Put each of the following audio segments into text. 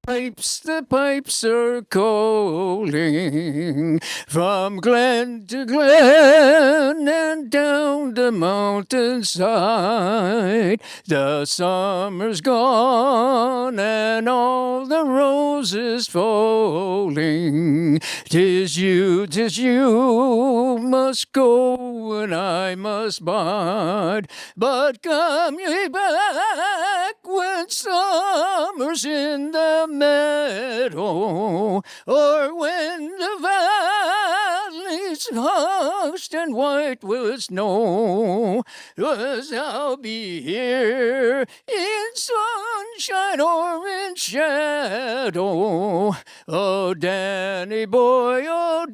The pipes are calling from glen to glen and down the mountainside. The summer's gone and all the roses falling. 'Tis you must go and I must bide. But come ye back when summer's in the meadow, or when the valley's hushed and white with snow. 'Twas I'll be here in sunshine or in shadow. Oh, Danny boy, I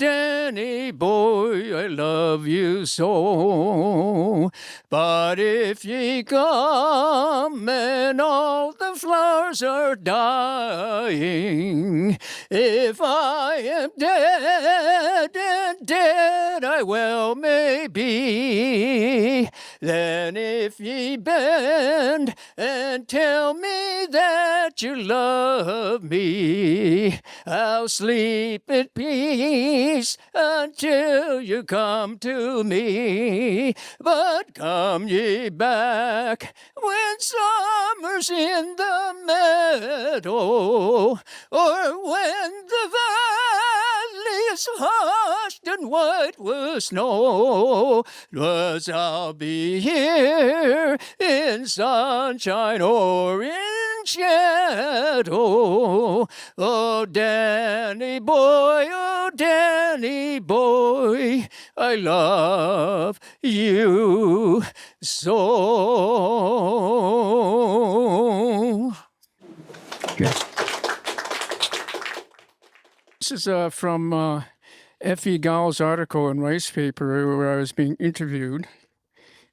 love you so. But if ye come and all the flowers are dying, if I am dead and dead I well may be, then if ye bend and tell me that you love me, I'll sleep in peace until you come to me. But come ye back when summer's in the meadow, or when the valley is hushed and white with snow. 'Twas I'll be here in sunshine or in shadow. Oh, Danny boy, I love you so. Okay. This is from F.E. Gall's article in Rice Paper where I was being interviewed.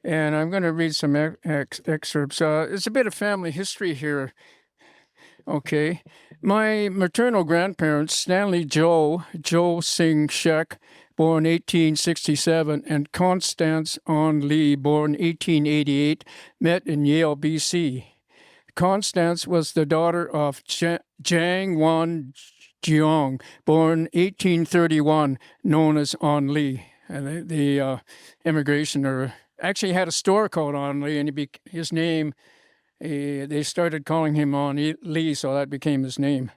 And I'm going to read some excerpts. It's a bit of family history here. Okay. My maternal grandparents, Stanley Joe Singh Shek, born 1867, and Constance Ann Lee, born 1888, met in Yale, BC. Constance was the daughter of Jiang Wan Jiang, born 1831, known as An Lee. And the immigration, or actually had a store called An Lee, and his name, they started calling him An Lee, so that became his name.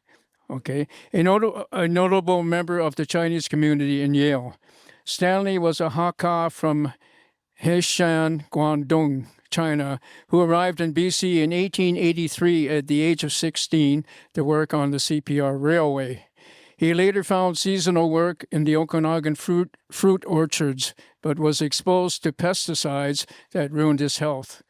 Okay, a notable member of the Chinese community in Yale. Stanley was a Hakka from Heishan, Guangdong, China, who arrived in BC in 1883 at the age of 16 to work on the CPR Railway. He later found seasonal work in the Okanagan fruit orchards, but was exposed to pesticides that ruined his health.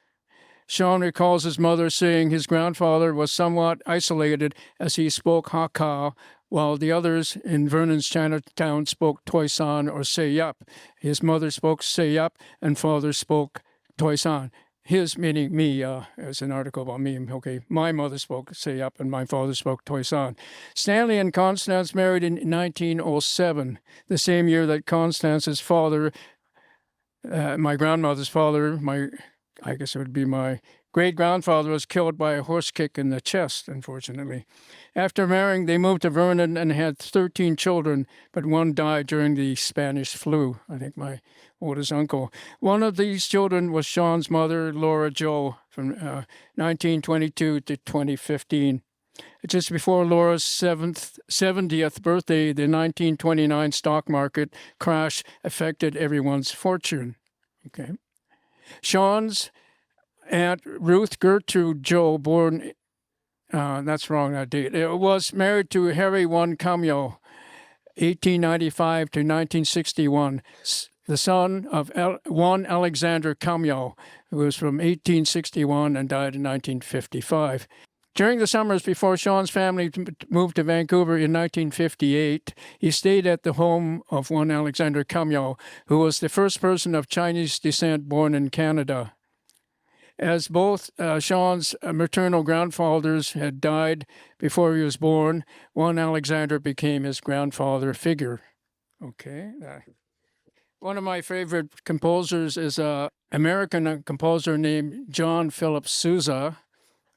Sean recalls his mother saying his grandfather was somewhat isolated as he spoke Hakka, while the others in Vernon's Chinatown spoke Toisan or Seyup. His mother spoke Seyup and father spoke Toisan. His meaning me, as an article about me. Okay, my mother spoke Seyup and my father spoke Toisan. Stanley and Constance married in 1907, the same year that Constance's father, my grandmother's father, I guess it would be my great-grandfather, was killed by a horse kick in the chest, unfortunately. After marrying, they moved to Vernon and had 13 children, but one died during the Spanish flu, I think my oldest uncle. One of these children was Sean's mother, Laura Jo, from 1922 to 2015. Just before Laura's 70th birthday, the 1929 stock market crash affected everyone's fortune. Okay. Sean's aunt, Ruth Gertrude Joe, born, that's wrong, that date, was married to Harry One Cameo, 1895 to 1961, the son of one Alexander Cameo, who was from 1861 and died in 1955. During the summers before Sean's family moved to Vancouver in 1958, he stayed at the home of one Alexander Cameo, who was the first person of Chinese descent born in Canada. As both Sean's maternal grandfathers had died before he was born, one Alexander became his grandfather figure. Okay. One of my favorite composers is an American composer named John Philip Sousa.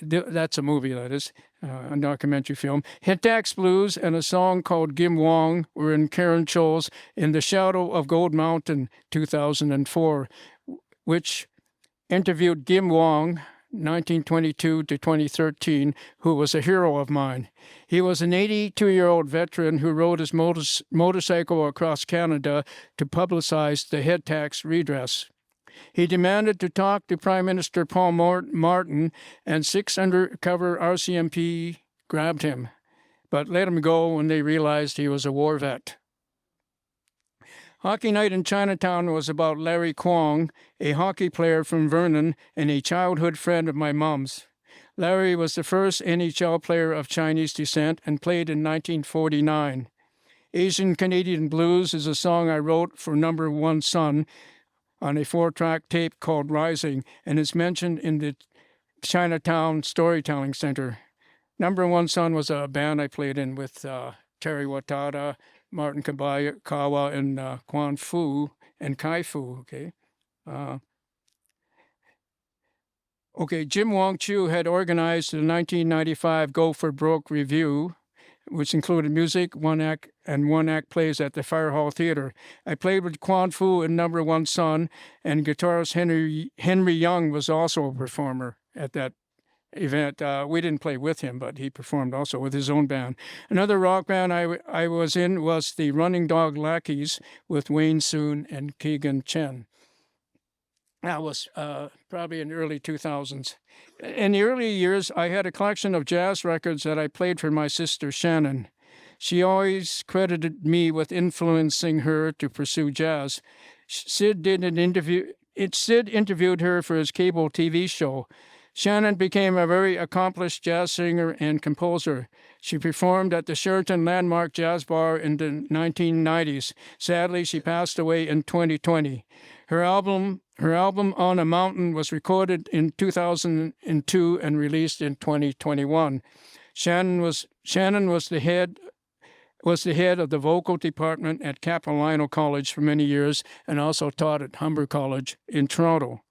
That's a movie, that is, a documentary film. Hintax Blues and a song called Gim Wong were in Karen Cho's In the Shadow of Gold Mountain, 2004, which interviewed Gim Wong, 1922 to 2013, who was a hero of mine. He was an 82-year-old veteran who rode his motorcycle across Canada to publicize the head tax redress. He demanded to talk to Prime Minister Paul Martin, and 6 undercover RCMP grabbed him, but let him go when they realized he was a war vet. Hockey Night in Chinatown was about Larry Kwong, a hockey player from Vernon and a childhood friend of my mom's. Larry was the first NHL player of Chinese descent and played in 1949. Asian Canadian Blues is a song I wrote for Number One Son on a 4-track tape called Rising, and is mentioned in the Chinatown Storytelling Center. Number One Son was a band I played in with Terry Watada, Martin Kawa, and Quan Fu and Kai Fu. Jim Wong Chu had organized the 1995 Go for Broke review, which included music, one-act plays at the Fire Hall Theater. I played with Quan Fu in Number One Son, and guitarist Henry Young was also a performer at that event. We didn't play with him, but he performed also with his own band. Another rock band I was in was the Running Dog Lackeys with Wayne Soon and Keegan Chen. That was probably in the early 2000s. In the early years, I had a collection of jazz records that I played for my sister Shannon. She always credited me with influencing her to pursue jazz. Sid interviewed her for his cable TV show. Shannon became a very accomplished jazz singer and composer. She performed at the Sheraton Landmark Jazz Bar in the 1990s. Sadly, she passed away in 2020. Her album On a Mountain was recorded in 2002 and released in 2021. Shannon was the head of the vocal department at Capilano College for many years, and also taught at Humber College in Toronto.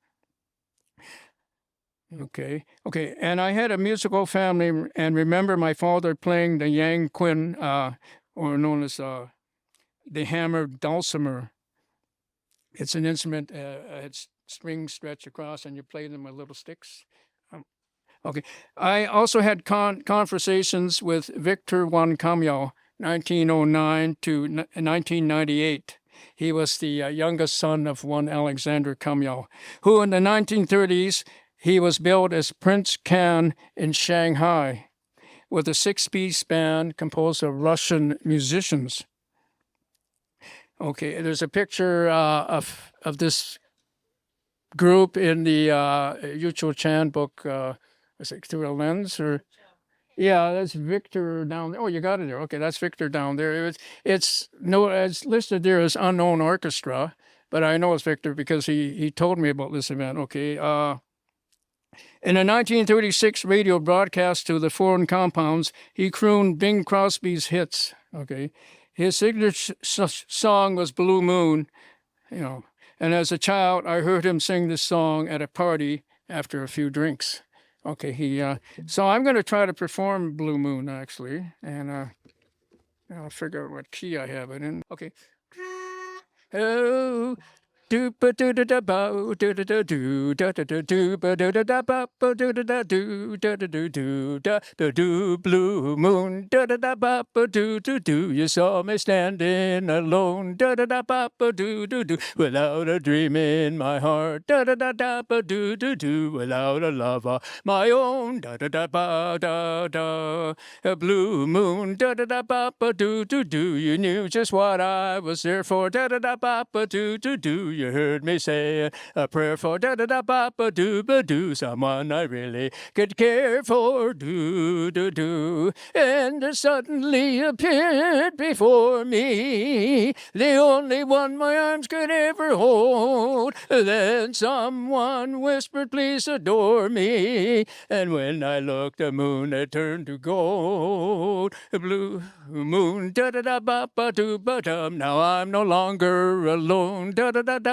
Okay. And I had a musical family, and remember my father playing the yang quin, or known as the hammered dulcimer. It's an instrument, it's strings stretched across, and you play them with little sticks. I also had conversations with Victor Juan Camio, 1909 to 1998. He was the youngest son of one Alexander Camio, who in the 1930s, he was billed as Prince Can in Shanghai with a 6-piece band composed of Russian musicians. Okay, there's a picture of this group in the Yu Cho Chan book, is it Through a Lens? Yeah, that's Victor down there. Oh, you got it there. Okay, that's Victor down there. It's listed there as Unknown Orchestra, but I know it's Victor because he told me about this event. Okay, in a 1936 radio broadcast to the foreign compounds, he crooned Bing Crosby's hits. Okay, his signature song was Blue Moon, and as a child, I heard him sing this song at a party after a few drinks. Okay, so I'm going to try to perform Blue Moon, actually, and I'll figure out what key I have it in. Okay. Oh, do ba do da da ba do da da do da da da do ba do da da ba ba do da da do da da do do da da do blue moon da da da ba ba do do do. You saw me standing alone da da da ba ba do do do without a dream in my heart da da da da ba do do do without a love of my own da da da ba da da. A blue moon da da da ba ba do do do. You knew just what I was there for da da da ba ba do do do. You heard me say a prayer for da-da-da-ba-ba-doo-ba-doo, someone I really could care for, do-do-do. And there suddenly appeared before me the only one my arms could ever hold. Then someone whispered, please adore me. And when I looked, the moon had turned to gold. Blue moon, da-da-da-ba-ba-doo-ba-dum. Now I'm no longer alone, da-da-da-da.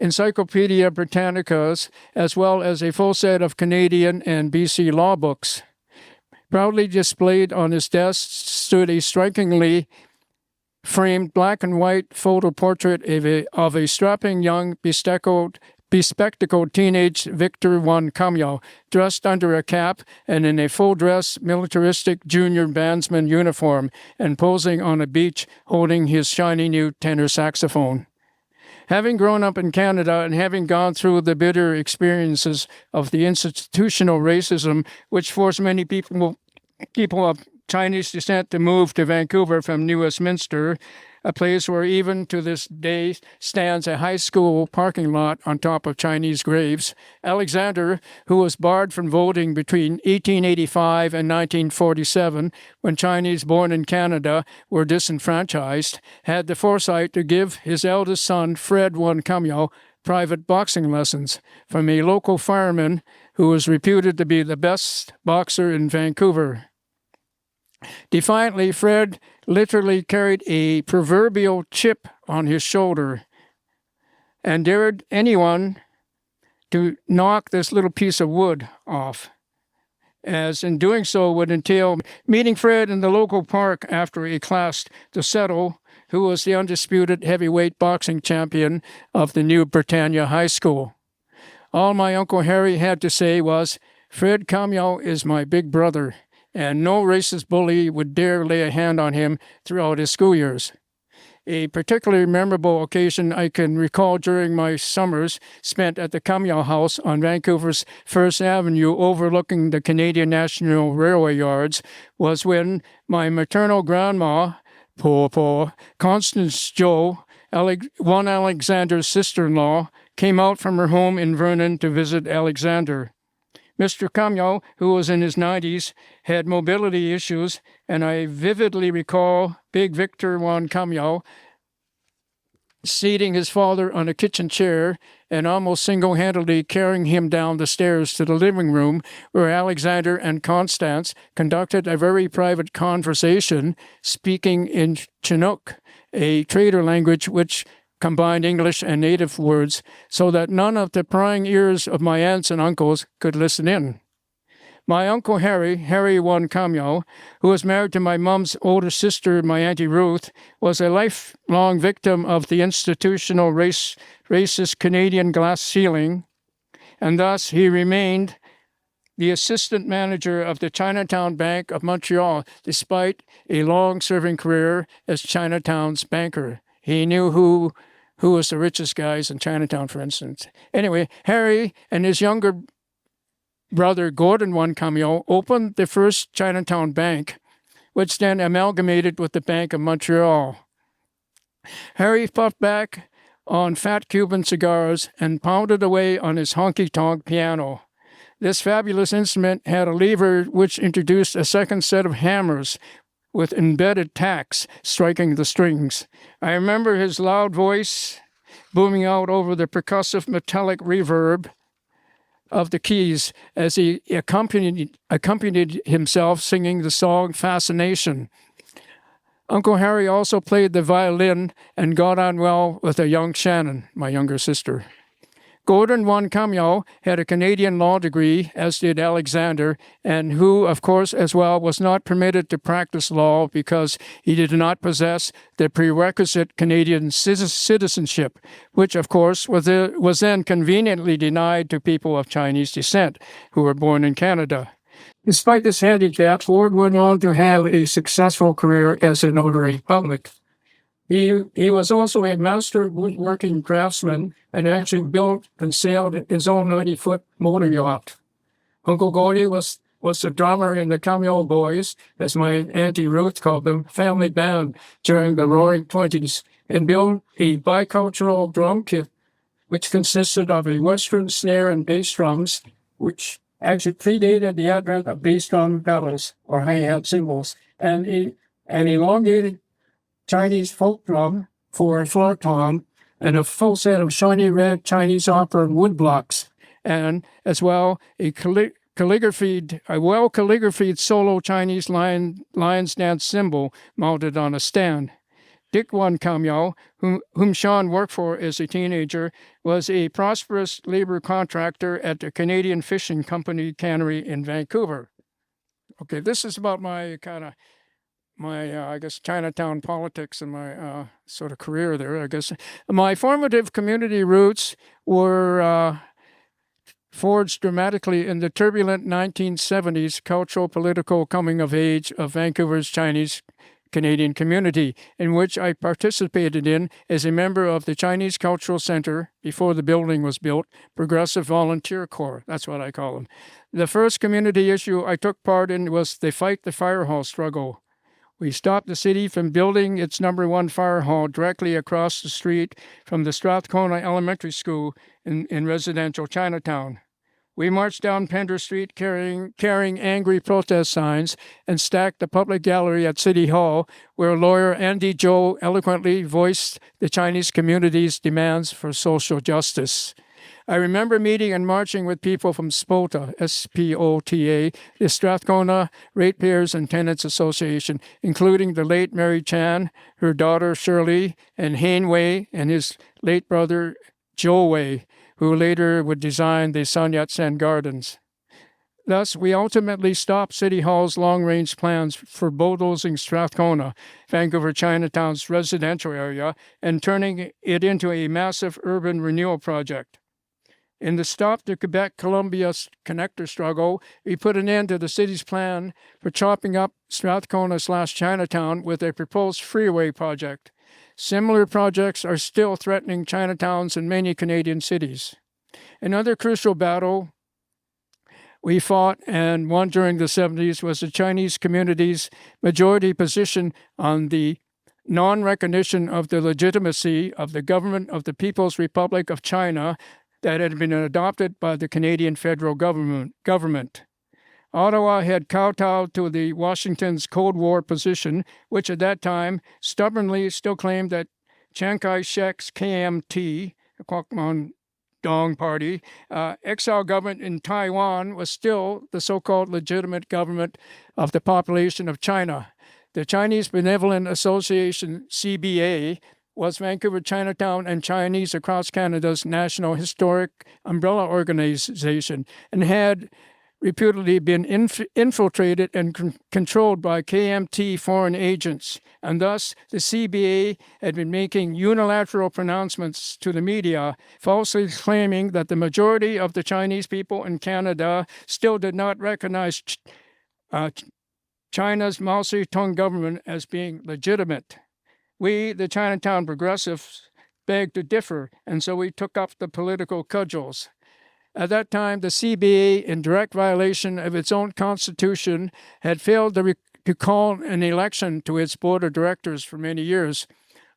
Encyclopedia Britannicas, as well as a full set of Canadian and BC law books. Proudly displayed on his desk stood a strikingly framed black and white photo portrait of a strapping young bespectacled teenage Victor von Kamyal, dressed under a cap and in a full-dress militaristic junior bandsman uniform, and posing on a beach holding his shiny new tenor saxophone. Having grown up in Canada and having gone through the bitter experiences of the institutional racism which forced many people of Chinese descent to move to Vancouver from New Westminster, a place where even to this day stands a high school parking lot on top of Chinese graves, Alexander, who was barred from voting between 1885 and 1947, when Chinese born in Canada were disenfranchised, had the foresight to give his eldest son, Fred von Kamyal, private boxing lessons from a local fireman who was reputed to be the best boxer in Vancouver. Defiantly, Fred literally carried a proverbial chip on his shoulder and dared anyone to knock this little piece of wood off, as in doing so would entail meeting Fred in the local park after a class to settle who was the undisputed heavyweight boxing champion of the New Britannia High School. All my Uncle Harry had to say was, "Fred Kamyal is my big brother, and no racist bully would dare lay a hand on him throughout his school years." A particularly memorable occasion I can recall during my summers spent at the Kamyal House on Vancouver's First Avenue overlooking the Canadian National Railway yards was when my maternal grandma, poor Constance Jo, one Alexander's sister-in-law, came out from her home in Vernon to visit Alexander. Mr. Kamyal, who was in his 90s, had mobility issues, and I vividly recall Big Victor von Kamyal seating his father on a kitchen chair and almost single-handedly carrying him down the stairs to the living room, where Alexander and Constance conducted a very private conversation, speaking in Chinook, a trader language which combined English and native words, so that none of the prying ears of my aunts and uncles could listen in. My Uncle Harry von Kamyal, who was married to my mum's older sister, my Auntie Ruth, was a lifelong victim of the institutional racist Canadian glass ceiling, and thus he remained the assistant manager of the Chinatown Bank of Montreal, despite a long-serving career as Chinatown's banker. He knew who was the richest guys in Chinatown, for instance. Anyway, Harry and his younger brother, Gordon von Kamyal, opened the first Chinatown Bank, which then amalgamated with the Bank of Montreal. Harry puffed back on fat Cuban cigars and pounded away on his honky-tonk piano. This fabulous instrument had a lever which introduced a second set of hammers with embedded tacks striking the strings. I remember his loud voice booming out over the percussive metallic reverb of the keys as he accompanied himself singing the song Fascination. Uncle Harry also played the violin and got on well with a young Shannon, my younger sister. Gordon von Kamyal had a Canadian law degree, as did Alexander, and who, of course, as well, was not permitted to practice law because he did not possess the prerequisite Canadian citizenship, which, of course, was then conveniently denied to people of Chinese descent who were born in Canada. Despite this handicap, Ford went on to have a successful career as a notary public. He was also a master woodworking craftsman and actually built and sailed his own 90-foot motor yacht. Uncle Gordy was the drummer in the Kamyal Boys, as my Auntie Ruth called them, family band during the Roaring '20s, and built a bicultural drum kit, which consisted of a Western snare and bass drums, which actually predated the advent of bass drum pedals or hi-hat cymbals, and an elongated Chinese folk drum for a floor tom, and a full set of shiny red Chinese opera wood blocks, and as well a well-calligraphied solo Chinese lions dance cymbal mounted on a stand. Dick Wan Kam Yao, whom Sean worked for as a teenager, was a prosperous labor contractor at the Canadian Fishing Company cannery in Vancouver. Okay, this is about my I guess, Chinatown politics and my sort of career there, I guess. My formative community roots were forged dramatically in the turbulent 1970s cultural political coming of age of Vancouver's Chinese Canadian community, in which I participated in as a member of the Chinese Cultural Center before the building was built, Progressive Volunteer Corps. That's what I call them. The first community issue I took part in was the Fight the Fire Hall struggle. We stopped the city from building its number one fire hall directly across the street from the Strathcona Elementary School in residential Chinatown. We marched down Pender Street carrying angry protest signs and stacked the public gallery at City Hall, where lawyer Andy Zhou eloquently voiced the Chinese community's demands for social justice. I remember meeting and marching with people from SPOTA, S-P-O-T-A, the Strathcona Ratepayers and Tenants Association, including the late Mary Chan, her daughter Shirley, and Hain Wei and his late brother Joe Wei, who later would design the Sun Yat-sen Gardens. Thus, we ultimately stopped City Hall's long-range plans for bulldozing Strathcona, Vancouver Chinatown's residential area, and turning it into a massive urban renewal project. In the Stop to Quebec-Columbia connector struggle, we put an end to the city's plan for chopping up Strathcona/Chinatown with a proposed freeway project. Similar projects are still threatening Chinatowns in many Canadian cities. Another crucial battle we fought and won during the 70s was the Chinese community's majority position on the non-recognition of the legitimacy of the government of the People's Republic of China that had been adopted by the Canadian federal government. Ottawa had kowtowed to the Washington's Cold War position, which at that time stubbornly still claimed that Chiang Kai-shek's KMT, the Kwangmong Party, exile government in Taiwan was still the so-called legitimate government of the population of China. The Chinese Benevolent Association, CBA, was Vancouver Chinatown and Chinese across Canada's national historic umbrella organization and had reputedly been infiltrated and controlled by KMT foreign agents, and thus the CBA had been making unilateral pronouncements to the media, falsely claiming that the majority of the Chinese people in Canada still did not recognize China's Mao Zedong government as being legitimate. We, the Chinatown progressives, begged to differ, and so we took up the political cudgels. At that time, the CBA, in direct violation of its own constitution, had failed to call an election to its board of directors for many years.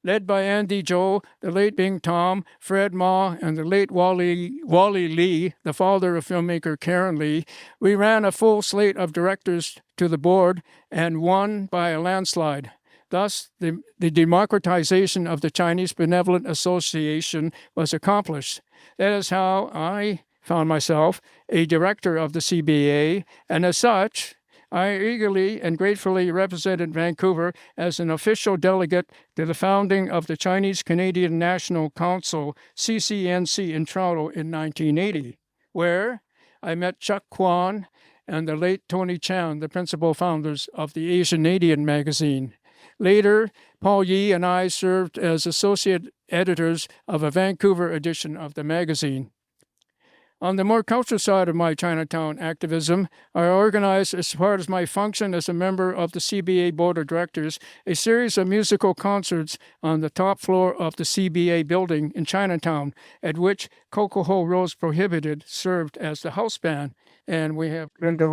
Led by Andy Zhou, the late Bing Tom, Fred Ma, and the late Wally Lee, the father of filmmaker Karen Lee, we ran a full slate of directors to the board and won by a landslide. Thus, the democratization of the Chinese Benevolent Association was accomplished. That is how I found myself a director of the CBA, and as such, I eagerly and gratefully represented Vancouver as an official delegate to the founding of the Chinese Canadian National Council, CCNC, in Toronto in 1980, where I met Chuck Kwan and the late Tony Chan, the principal founders of the Asianadian magazine. Later, Paul Yee and I served as associate editors of a Vancouver edition of the magazine. On the more cultural side of my Chinatown activism, I organized, as part of my function as a member of the CBA Board of Directors, a series of musical concerts on the top floor of the CBA building in Chinatown, at which Cocoa Rose Prohibited served as the house band. And we have Linda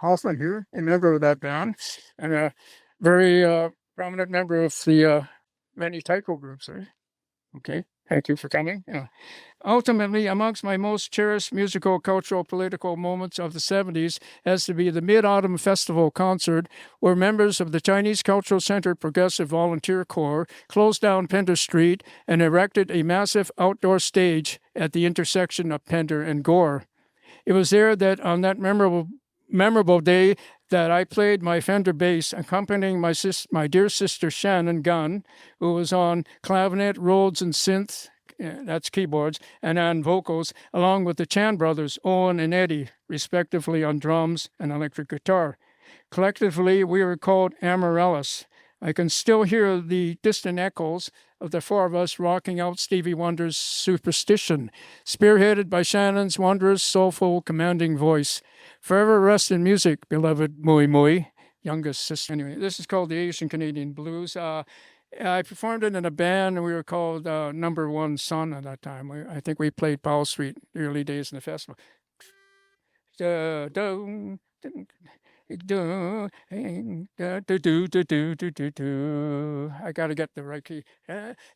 Hoffman here, a member of that band, and a very prominent member of the many taiko groups. Right? Okay, thank you for coming. Ultimately, amongst my most cherished musical, cultural, political moments of the 70s has to be the Mid-Autumn Festival concert, where members of the Chinese Cultural Center Progressive Volunteer Corps closed down Pender Street and erected a massive outdoor stage at the intersection of Pender and Gore. It was there that on that memorable memorable day that I played my Fender bass, accompanying my dear sister Shannon Gunn, who was on clavinet, Rhodes, and synth. That's keyboards, and on vocals, along with the Chan brothers, Owen and Eddie, respectively, on drums and electric guitar. Collectively, we were called Amaryllis. I can still hear the distant echoes of the four of us rocking out Stevie Wonder's Superstition, spearheaded by Shannon's wondrous, soulful, commanding voice. Forever rest in music, beloved Mui Mui, youngest sister. Anyway, this is called the Asian Canadian Blues. I performed it in a band, and we were called Number One Son at that time. I think we played Powell Street the early days in the festival. I gotta get the right key.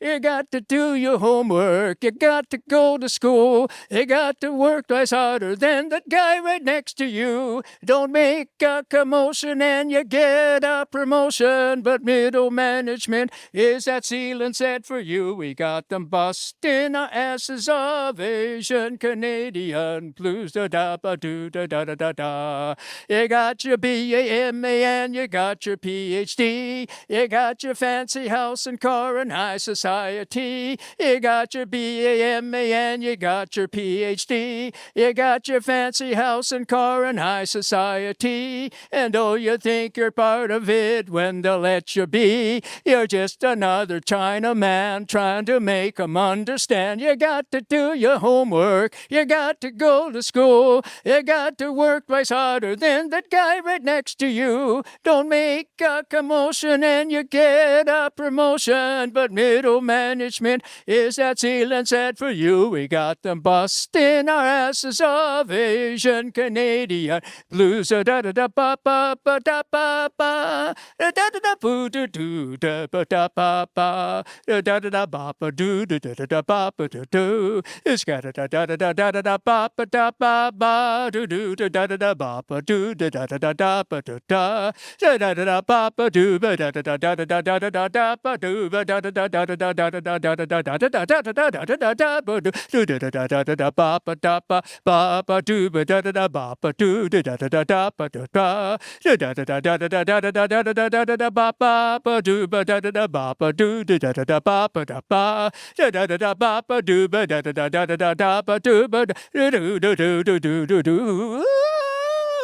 You got to do your homework. You got to go to school. You got to work twice harder than that guy right next to you. Don't make a commotion and you get a promotion. But middle management is that ceiling set for you. We got them busting our asses of Asian Canadian blues. Da da ba do da da da da da. You got your BA/MA and you got your PhD. You got your fancy house and car and high society. You got your BA/MA and you got your PhD. You got your fancy house and car and high society. And oh, you think you're part of it when they'll let you be. You're just another Chinaman trying to make 'em understand. You got to do your homework. You got to go to school. You got to work twice harder than that guy right next to you. Don't make a commotion and you get a promotion. But middle management is that ceiling set for you. We got them busting our asses of Asian Canadian blues. Da da da ba ba ba da ba ba da da da boo do do da ba da ba ba da da da ba ba do da da da ba ba do do. It's got da da da da da da ba ba da ba ba do do da da da ba ba do da da da da ba da da da da da ba ba do ba da da da da da da da da da ba do ba da da da da da da da da da da da da da da da da da da da ba do do da da da da da da ba ba da ba ba do ba da da da ba ba do da da da da da ba da da da da da da da da da da da da da da da da ba ba do ba da da da ba ba do da da da da ba ba da ba da da da da ba ba do ba da da da da da da da ba do ba do do do do do do do.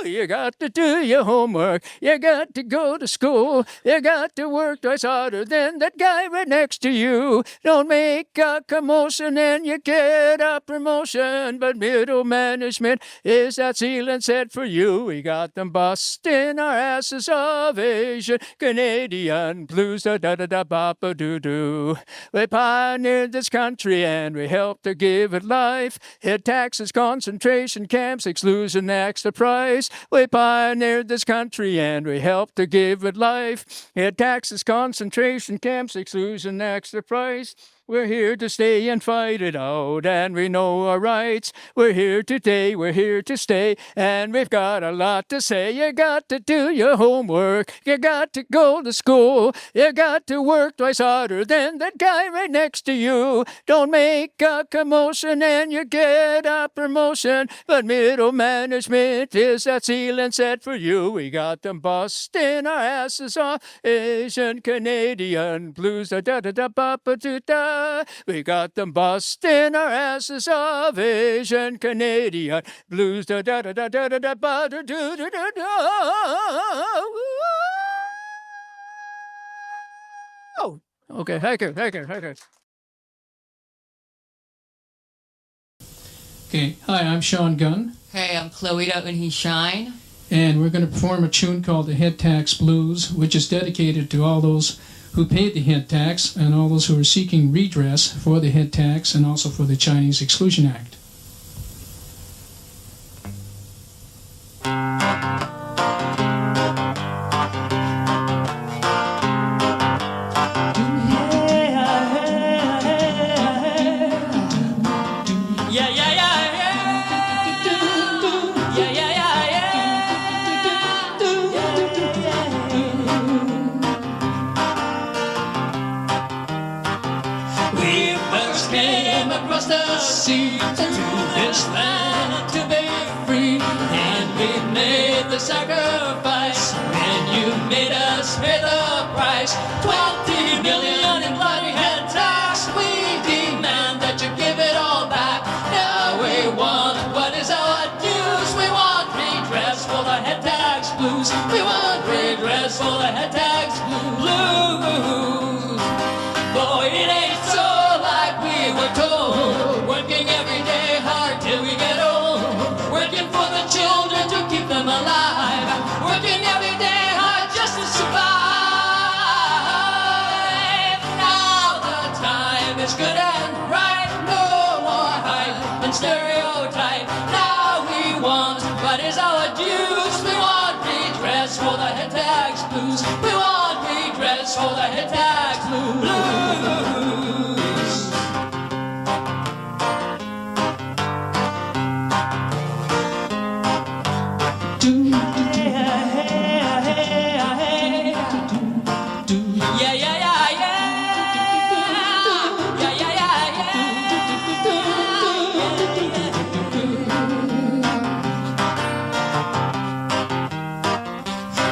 You got to do your homework. You got to go to school. You got to work twice harder than that guy right next to you. Don't make a commotion and you get a promotion. But middle management is that ceiling set for you. We got them busting our asses of Asian Canadian blues. Da da da da ba ba doo doo. We pioneered this country and we helped to give it life. Hit taxes, concentration camps, exclusion, extra price. We pioneered this country and we helped to give it life. Hit taxes, concentration camps, exclusion, extra price. We're here to stay and fight it out, and we know our rights. We're here today, we're here to stay, and we've got a lot to say. You got to do your homework, you got to go to school, you got to work twice harder than that guy right next to you. Don't make a commotion and you get a promotion, but middle management is that ceiling set for you. We got them busting our asses off Asian Canadian blues. Da da da da ba ba do da. We got them busting our asses of Asian Canadian blues. Da da da da da da da ba da do da da da. Oh, okay. Thank you. Okay. Hi, I'm Sean Gunn. Hey, I'm Chloe Out When He Shine. And we're going to perform a tune called the Head Tax Blues, which is dedicated to all those who paid the head tax and all those who are seeking redress for the head tax and also for the Chinese Exclusion Act. price. 20 million in bloody head tax. We demand that you give it all back. Now we want what is our dues. We want redress for the head tax blues. We want redress for the head tax blues. Boy, it ain't so like we were told. Working every day hard till we get old. Working for the children to keep them alive. Working every day hard just to survive. Now the time is good and right. No more hype and stereotype. Now we want what is our dues. We want redress for the head tax blues. We want redress for the head tax blues. Yeah, yeah, yeah, yeah. Yeah, yeah, yeah, yeah.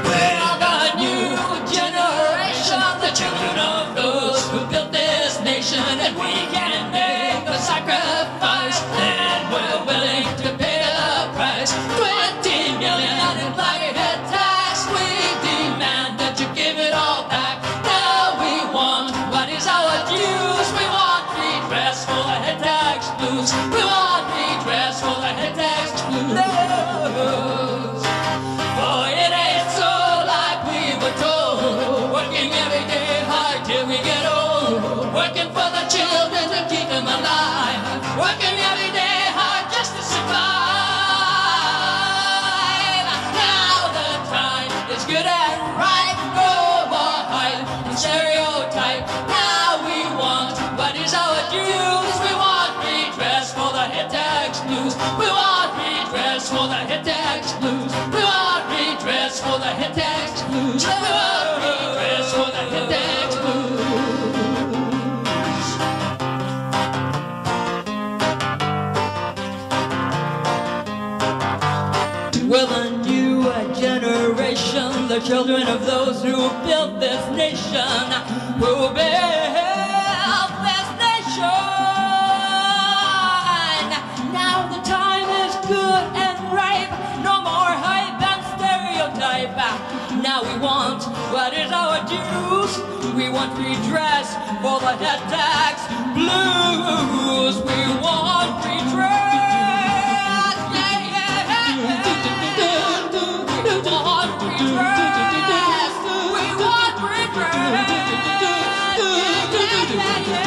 We're the new generation, the children of those who built this nation, and we can make the sacrifice, and we're willing to pay the price. 20 million in bloody head tax. We demand that you give it all back. Now we want what is our dues. We want redress for the head tax blues. We want redress for the head tax blues. Boy, it ain't so like we were told. Working every day hard till we get old. Working for the children to keep them alive. Working every day hard just to survive. Now the time is good and right. No more hype and stereotype. Now we want what is our dues. We want redress for the head tax blues. We want redress for the head tax blues. We want redress for the head tax blues. We want redress for the head tax blues. Well, the new generation, the children of those who built this nation, who built this nation. Now the time is good and ripe. No more hype and stereotype. Now we want what is our dues. We want redress for the head tax blues. We want redress. Yeah, yeah, yeah. We want redress. We want redress. Yeah, yeah, yeah.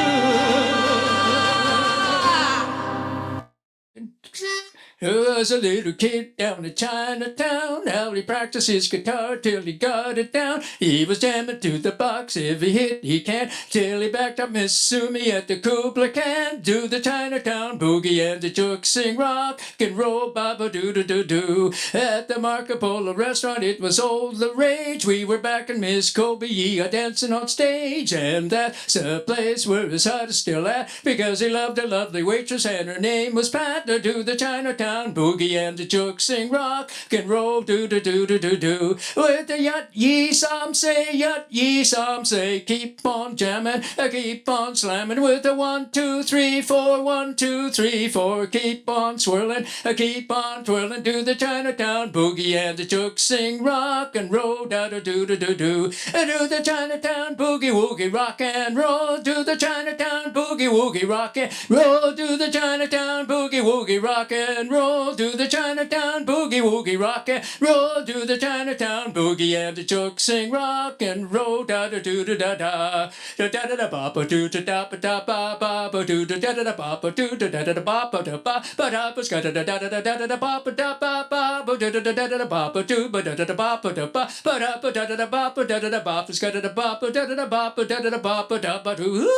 There was a little kid down in Chinatown. How he practiced his guitar till he got it down. He was jamming to the box every hit he can, till he backed up Miss Sumi at the Kubla Khan. Do the Chinatown boogie and the jook sing rock and roll baba doo doo doo doo. At the Marco Polo restaurant it was all the rage. We were back in Miss Kobe dancing on stage, and that's a place where his heart is still at, because he loved a lovely waitress and her name was Pat. Do the Chinatown boogie and the jook sing rock and roll doo doo doo doo doo doo. With the yut ye some say, yut ye some say, keep on jamming, keep on slamming. With the 1 2 3 4, 1 2 3 4, keep on swirling, keep on twirling. Do the Chinatown boogie and the jook sing rock and roll da da doo doo doo doo. Do the Chinatown boogie woogie rock and roll. Do the Chinatown boogie woogie rock and roll. Do the Chinatown boogie woogie rock and roll. Do the Chinatown boogie woogie rock and roll. Do the Chinatown boogie and the joke sing rock and roll. Da da doo da da da da da da da ba ba doo da da ba da ba ba ba doo da da da ba ba doo da da da ba ba da ba ba da ba ska da da da da da da ba ba da ba ba ba da da da da ba ba doo ba da da da ba ba da ba ba da ba da da da ba ba da da da ba ba ska da da ba ba da da da ba ba da da da ba ba da ba doo.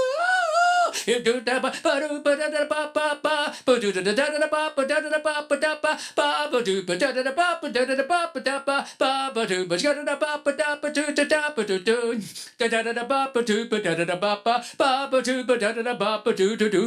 You do da ba ba do ba da da ba ba ba ba do da da da da ba ba da da da ba ba da ba ba ba do ba da da da ba ba da da da ba ba da ba ba ba do ba da da ba ba da ba do da da ba do do da da da ba ba do ba da da da ba ba ba ba do ba da da da ba ba do do do.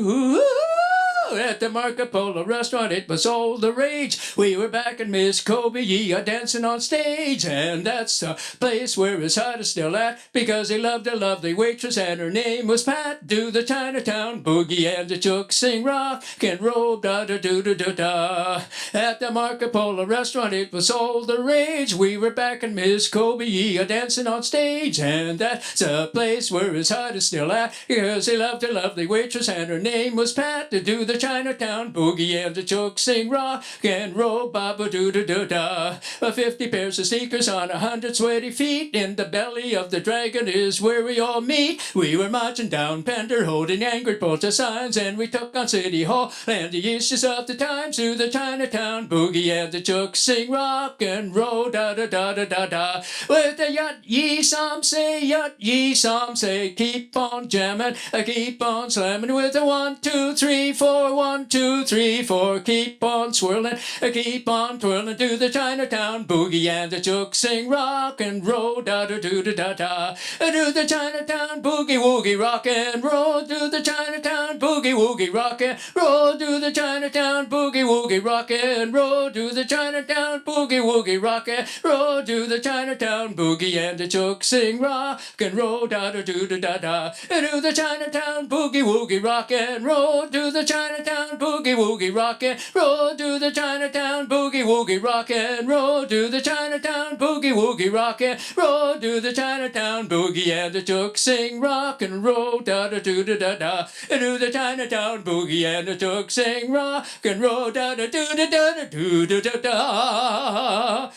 At the Marco Polo restaurant, it was all the rage. We were back in Miss Kobe, dancing on stage, and that's the place where his heart is still at, because he loved a lovely waitress, and her name was Pat. Do the Chinatown boogie and the chook sing rock and roll da da do da da da. At the Marco Polo restaurant, it was all the rage. We were back in Miss Kobe, dancing on stage, and that's a place where his heart is still at, because he loved a lovely waitress, and her name was Pat. To do the Chinatown boogie and the choke sing rock and roll ba ba doo da da da. 50 pairs of sneakers on 100 sweaty feet. In the belly of the dragon is where we all meet. We were marching down Pender, holding angry protest signs, and we took on City Hall and the issues of the times to the Chinatown boogie and the choke sing rock and roll da da da da da da. With the yut ye some say, keep on jamming, keep on slamming. With a 1 2 3 4, 1 2 3 4, keep on swirling, keep on twirling. Do the Chinatown boogie and the chook sing rock and roll da da do da da da. Do the Chinatown boogie woogie rock and roll. Do the Chinatown boogie woogie rock and roll. Do the Chinatown boogie woogie rock and roll. Do the Chinatown boogie woogie rock and roll. Do the Chinatown boogie and the chook sing rock and roll da da do da da da. Do the Chinatown boogie woogie rock and roll. Do the Chinatown boogie woogie rock and roll. Do the Chinatown boogie woogie rock and roll. Do the Chinatown boogie woogie rock and roll. Do the Chinatown boogie and the chook sing rock and roll da da do da da da. Do the Chinatown boogie and the chook sing rock and roll da da do da da da do da da da.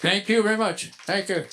Thank you very much. Thank you.